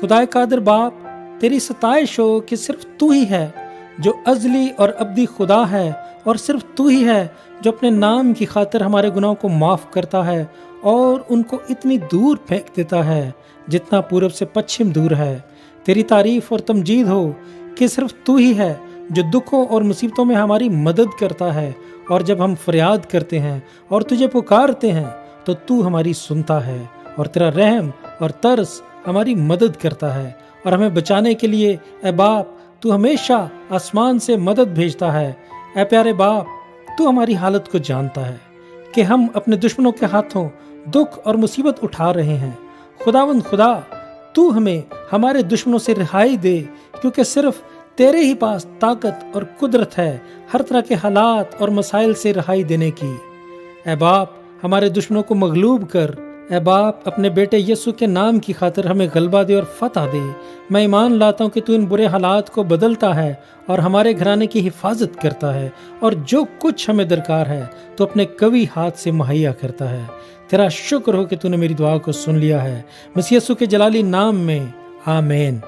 खुदाए कादिर बाप, तेरी सताइश हो कि सिर्फ तू ही है जो अज़ली और अब्दी खुदा है, और सिर्फ तू ही है जो अपने नाम की खातिर हमारे गुनाहों को माफ़ करता है और उनको इतनी दूर फेंक देता है जितना पूरब से पश्चिम दूर है। तेरी तारीफ और तमजीद हो कि सिर्फ तू ही है जो दुखों और मुसीबतों में हमारी मदद करता है, और जब हम फरियाद करते हैं और तुझे पुकारते हैं तो तू हमारी सुनता है, और तेरा रहम और तरस हमारी मदद करता है और हमें बचाने के लिए ए बाप तू हमेशा आसमान से मदद भेजता है। ए प्यारे बाप, तू हमारी हालत को जानता है कि हम अपने दुश्मनों के हाथों दुख और मुसीबत उठा रहे हैं। खुदावंद खुदा, तू हमें हमारे दुश्मनों से रिहाई दे, क्योंकि सिर्फ तेरे ही पास ताकत और कुदरत है हर तरह के हालात और मसाइल से रिहाई देने की। ए बाप, हमारे दुश्मनों को मगलूब कर। ए बाप, अपने बेटे यीशु के नाम की खातिर हमें गलबा दे और फतह दे। मैं ईमान लाता हूँ कि तू इन बुरे हालात को बदलता है और हमारे घराने की हिफाजत करता है, और जो कुछ हमें दरकार है तो अपने कवी हाथ से मुहैया करता है। तेरा शुक्र हो कि तूने मेरी दुआ को सुन लिया है। मसीह यीशु के जलाली नाम में, आमीन।